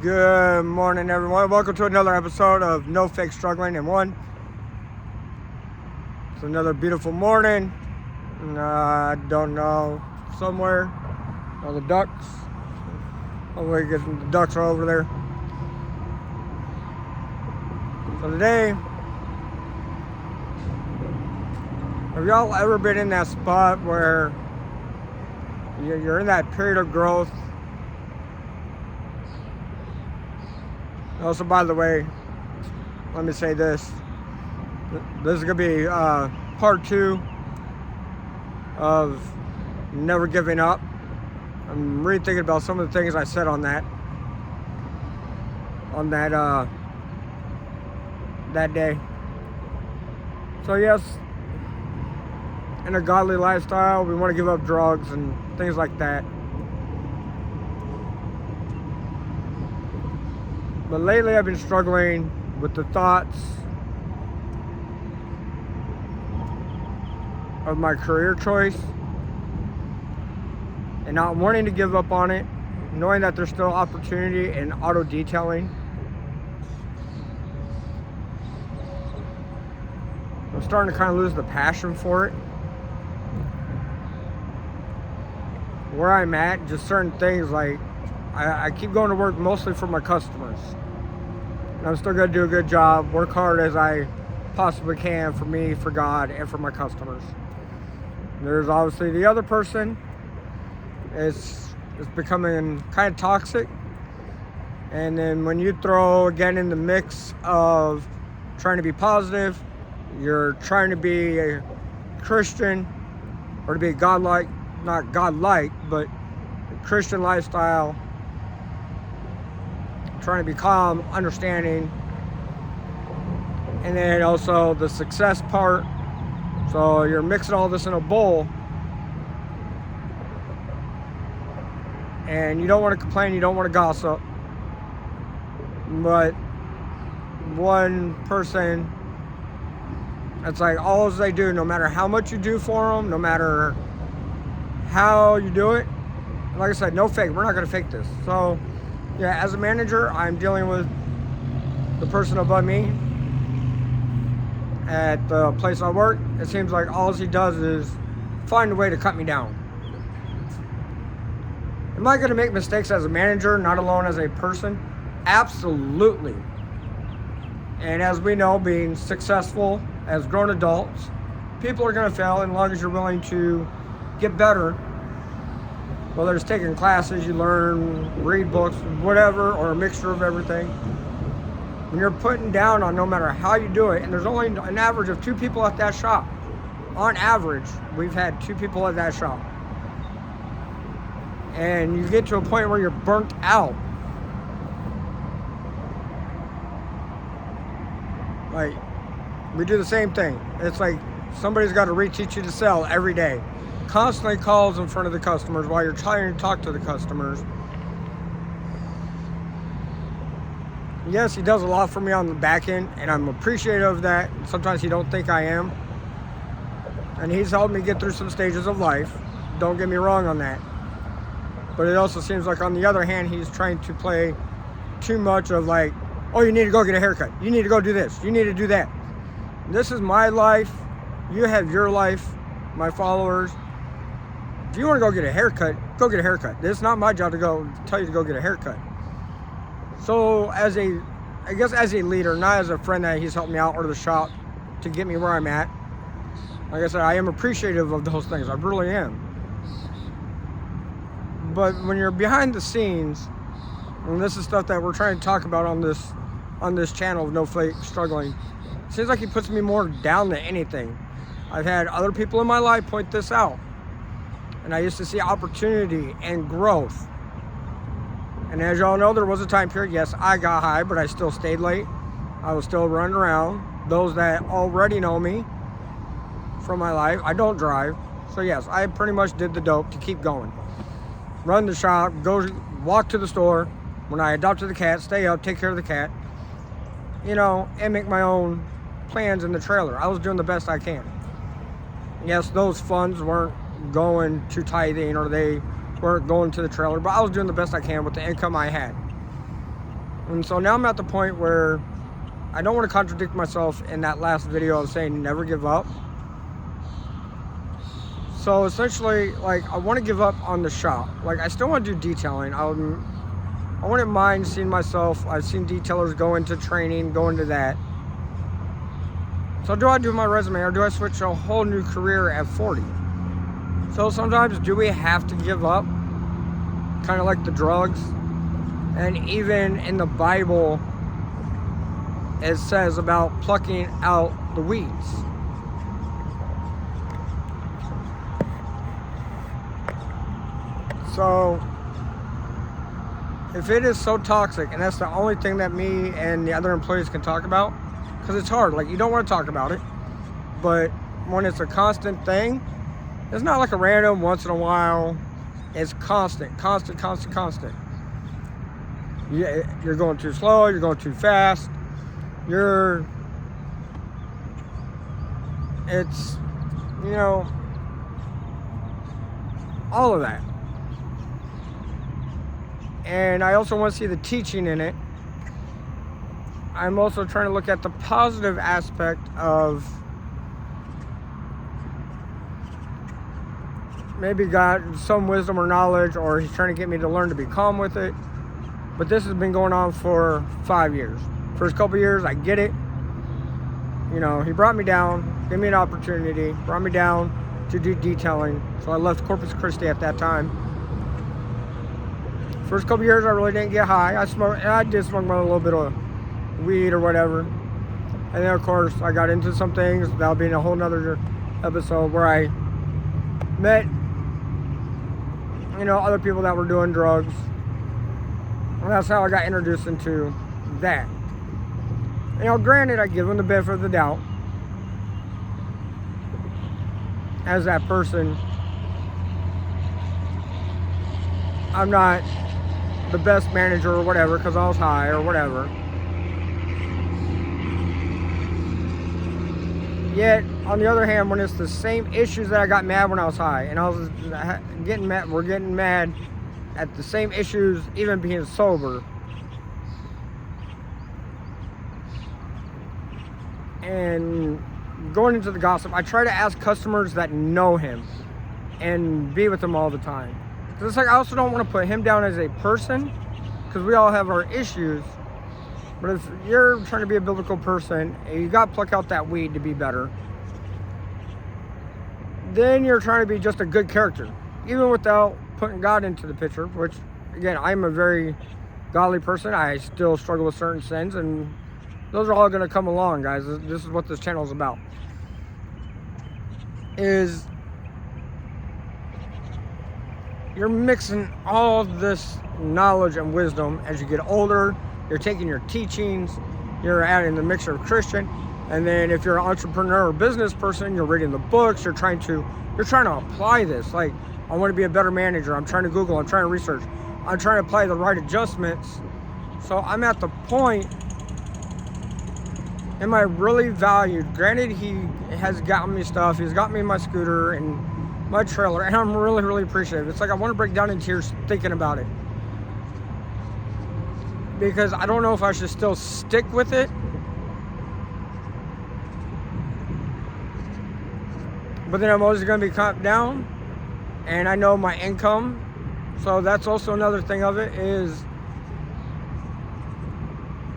Good morning, everyone. Welcome to another episode of No Fake Struggling in One. It's another beautiful morning. I don't know, somewhere. The ducks. Hopefully, the ducks are over there. So today, have y'all ever been in that spot where you're in that period of growth? Also, by the way, let me say this. This is going to be part 2 of Never Giving Up. I'm really thinking about some of the things I said on that day. So yes, in a godly lifestyle, we want to give up drugs and things like that. But lately I've been struggling with the thoughts of my career choice and not wanting to give up on it, knowing that there's still opportunity in auto detailing. I'm starting to kind of lose the passion for it. Where I'm at, just certain things like I keep going to work mostly for my customers. And I'm still going to do a good job, work hard as I possibly can for me, for God, and for my customers. There's obviously the other person. It's becoming kind of toxic. And then when you throw again in the mix of trying to be positive, you're trying to be a Christian or to be godlike, not godlike, but Christian lifestyle, trying to be calm, understanding, and then also the success part. So you're mixing all this in a bowl, and you don't want to complain, you don't want to gossip, but one person, it's like all they do, no matter how much you do for them, no matter how you do it, like I said, no fake, we're not going to fake this. So yeah, as a manager, I'm dealing with the person above me at the place I work. It seems like all he does is find a way to cut me down. Am I going to make mistakes as a manager, not alone as a person? Absolutely. And as we know, being successful as grown adults, people are going to fail, and as long as you're willing to get better, whether it's taking classes, you learn, read books, whatever, or a mixture of everything. When you're putting down on no matter how you do it, and there's only an average of 2 people at that shop. On average, we've had 2 people at that shop. And you get to a point where you're burnt out. Like, we do the same thing. It's like somebody's got to reteach you to sell every day. Constantly calls in front of the customers while you're trying to talk to the customers. Yes, he does a lot for me on the back end, and I'm appreciative of that. Sometimes he don't think I am. And he's helped me get through some stages of life. Don't get me wrong on that. But it also seems like on the other hand, he's trying to play too much of like, oh, you need to go get a haircut. You need to go do this. You need to do that. This is my life. You have your life, my followers. If you want to go get a haircut, go get a haircut. It's not my job to go tell you to go get a haircut. So as a leader, not as a friend that he's helped me out or the shop to get me where I'm at, like I said, I am appreciative of those things. I really am. But when you're behind the scenes, and this is stuff that we're trying to talk about on this channel of No Fake Struggling, it seems like he puts me more down than anything. I've had other people in my life point this out. And I used to see opportunity and growth. And as y'all know, there was a time period, yes, I got high, but I still stayed late. I was still running around. Those that already know me from my life, I don't drive. So yes, I pretty much did the dope to keep going. Run the shop, go walk to the store. When I adopted the cat, stay up, take care of the cat. And make my own plans in the trailer. I was doing the best I can. Yes, those funds weren't going to tithing or they weren't going to the trailer, but I was doing the best I can with the income I had. And so now I'm at the point where I don't want to contradict myself in that last video of saying never give up. So essentially, like, I want to give up on the shop. Like, I still want to do detailing. I wouldn't mind seeing myself. I've seen detailers go into training, go into that. So do I do my resume, or do I switch a whole new career at 40? So sometimes, do we have to give up? Kind of like the drugs. And even in the Bible, it says about plucking out the weeds. So if it is so toxic, and that's the only thing that me and the other employees can talk about, because it's hard, like, you don't want to talk about it, but when it's a constant thing, it's not like a random once in a while, it's constant. You're going too slow, you're going too fast, it's, you know, all of that. And I also want to see the teaching in it. I'm also trying to look at the positive aspect of maybe got some wisdom or knowledge, or he's trying to get me to learn to be calm with it. But this has been going on for 5 years. First couple years, I get it. You know, he brought me down, gave me an opportunity, brought me down to do detailing. So I left Corpus Christi at that time. First couple years, I really didn't get high. I did smoke a little bit of weed or whatever. And then, of course, I got into some things. That'll be in a whole nother episode where I met, you know, other people that were doing drugs. And that's how I got introduced into that. You know, granted, I give them the benefit of the doubt as that person. I'm not the best manager or whatever because I was high or whatever. Yet, on the other hand, when it's the same issues that I got mad when I was high, and I was getting mad, we're getting mad at the same issues even being sober. And going into the gossip, I try to ask customers that know him and be with him all the time. It's like, I also don't want to put him down as a person, because we all have our issues. But if you're trying to be a biblical person and you got to pluck out that weed to be better, then you're trying to be just a good character, even without putting God into the picture, which, again, I'm a very godly person. I still struggle with certain sins, and those are all going to come along, guys. This is what this channel is about. Is you're mixing all of this knowledge and wisdom as you get older. You're taking your teachings, you're adding the mixture of Christian, and then if you're an entrepreneur or business person, you're reading the books, you're trying to apply this. Like, I want to be a better manager, I'm trying to Google, I'm trying to research, I'm trying to apply the right adjustments. So I'm at the point, am I really valued? Granted, he has gotten me stuff, he's got me my scooter and my trailer, and I'm really, really appreciative. It's like I want to break down in tears thinking about it, because I don't know if I should still stick with it, but then I'm always going to be cut down, and I know my income. So that's also another thing of it, is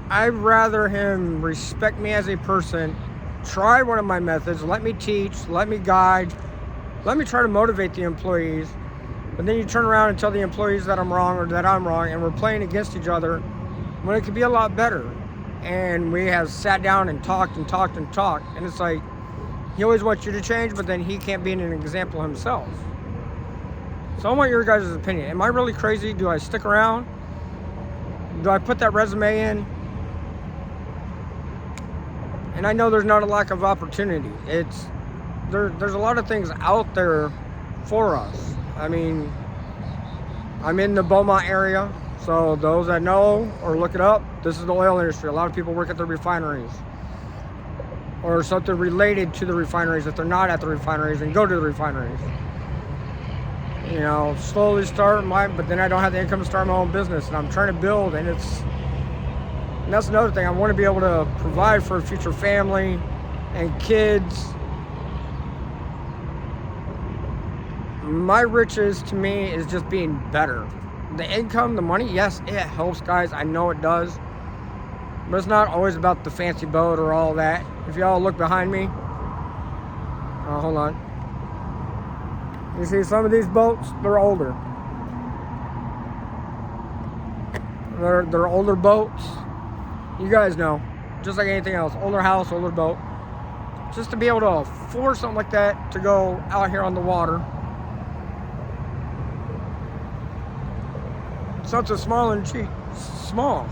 I'd rather him respect me as a person, try one of my methods, let me teach, let me guide, let me try to motivate the employees. But then you turn around and tell the employees that I'm wrong or that I'm wrong, and we're playing against each other when it could be a lot better. And we have sat down and talked, and it's like, he always wants you to change, but then he can't be an example himself. So I want your guys' opinion. Am I really crazy? Do I stick around? Do I put that resume in? And I know there's not a lack of opportunity. There's a lot of things out there for us. I mean, I'm in the Beaumont area, so those that know or look it up, this is the oil industry. A lot of people work at the refineries or something related to the refineries if they're not at the refineries, and go to the refineries. You know, slowly start but then I don't have the income to start my own business, and I'm trying to build, and And that's another thing. I want to be able to provide for a future family and kids. My riches to me is just being better. The income, the money, yes, it helps, guys. I know it does. But it's not always about the fancy boat or all that. If y'all look behind me, hold on. You see some of these boats, they're older. They're older boats. You guys know, just like anything else, older house, older boat. Just to be able to afford something like that to go out here on the water. Something small and cheap. Small.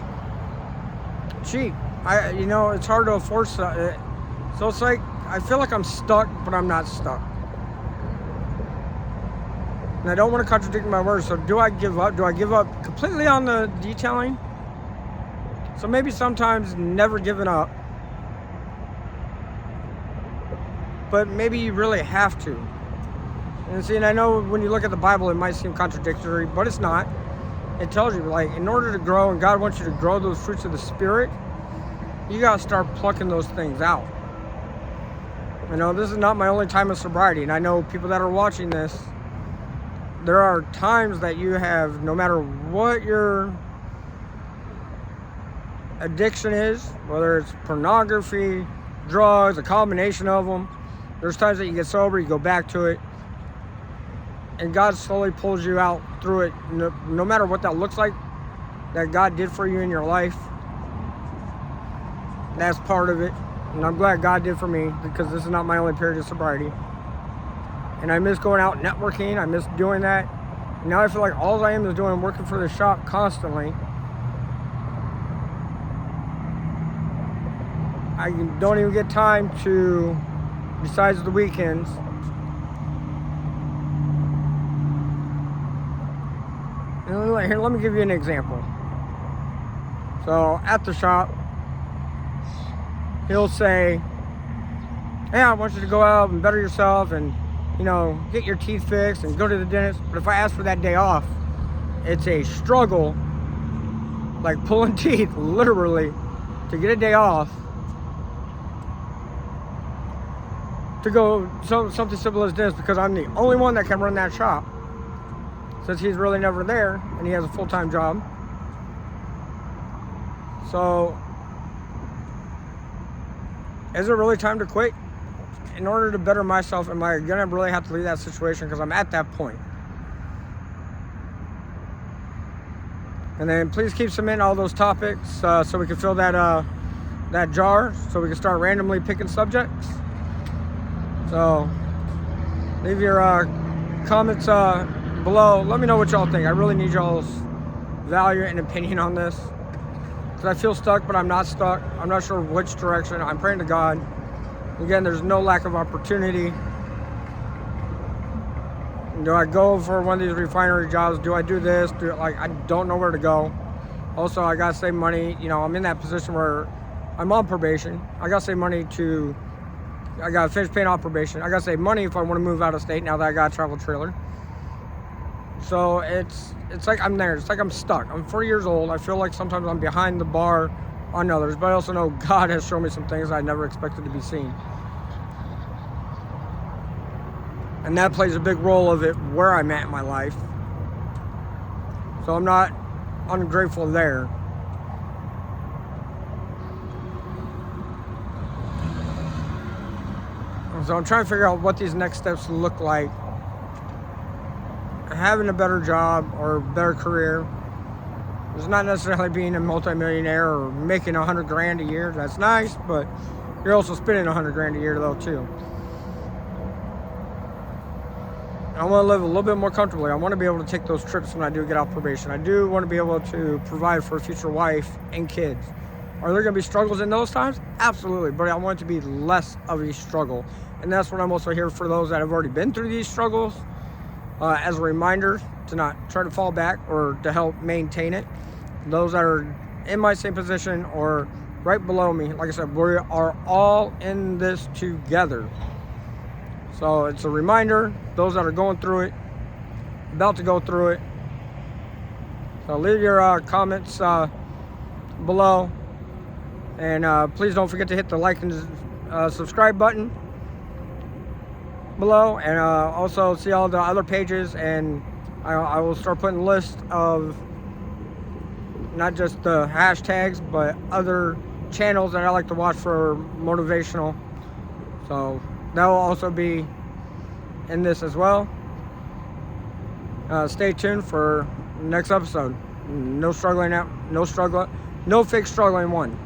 Cheap. It's hard to afford stuff. So it's like, I feel like I'm stuck, but I'm not stuck. And I don't want to contradict my words, so do I give up? Do I give up completely on the detailing? So maybe sometimes never giving up. But maybe you really have to. And see, and I know when you look at the Bible, it might seem contradictory, but it's not. It tells you, like, in order to grow, and God wants you to grow those fruits of the Spirit, you got to start plucking those things out. This is not my only time of sobriety, and I know people that are watching this, there are times that you have, no matter what your addiction is, whether it's pornography, drugs, a combination of them, there's times that you get sober, you go back to it, and God slowly pulls you out through it, no matter what that looks like, that God did for you in your life. That's part of it. And I'm glad God did for me, because this is not my only period of sobriety. And I miss going out networking. I miss doing that. Now I feel like all I am is doing working for the shop constantly. I don't even get time to, besides the weekends, here, let me give you an example. So at the shop, he'll say, hey, I want you to go out and better yourself and, get your teeth fixed and go to the dentist. But if I ask for that day off, it's a struggle, like pulling teeth, literally, to get a day off. To go something simple as this, because I'm the only one that can run that shop, since he's really never there and he has a full-time job. So is it really time to quit? In order to better myself, am I gonna really have to leave that situation? Because I'm at that point. And then please keep submitting all those topics so we can fill that jar, so we can start randomly picking subjects. So leave your comments below. Let me know what y'all think. I really need y'all's value and opinion on this, because I feel stuck, but I'm not stuck. I'm not sure which direction. I'm praying to God. Again, there's no lack of opportunity. Do I go for one of these refinery jobs? Do I do this? I don't know where to go. Also, I gotta save money. I'm in that position where I'm on probation. I gotta save money I gotta finish paying off probation. I gotta save money if I want to move out of state now that I got a travel trailer. So it's like I'm there. It's like I'm stuck. I'm 40 years old. I feel like sometimes I'm behind the bar on others, but I also know God has shown me some things I never expected to be seen. And that plays a big role of it where I'm at in my life. So I'm not ungrateful there. So I'm trying to figure out what these next steps look like. Having a better job or better career. It's not necessarily being a multimillionaire or making $100 grand a year. That's nice, but you're also spending $100 grand a year though too. I want to live a little bit more comfortably. I want to be able to take those trips when I do get off probation. I do want to be able to provide for a future wife and kids. Are there going to be struggles in those times? Absolutely, but I want it to be less of a struggle. And that's what I'm also here for, those that have already been through these struggles, as a reminder to not try to fall back or to help maintain it. Those that are in my same position or right below me, like I said, we are all in this together. So it's a reminder, those that are going through it, about to go through it. So leave your comments below. And please don't forget to hit the like and subscribe button below, and also see all the other pages, and I will start putting lists of not just the hashtags but other channels that I like to watch for motivational. So that will also be in this as well. Stay tuned for next episode. No struggling out, no fake struggling one.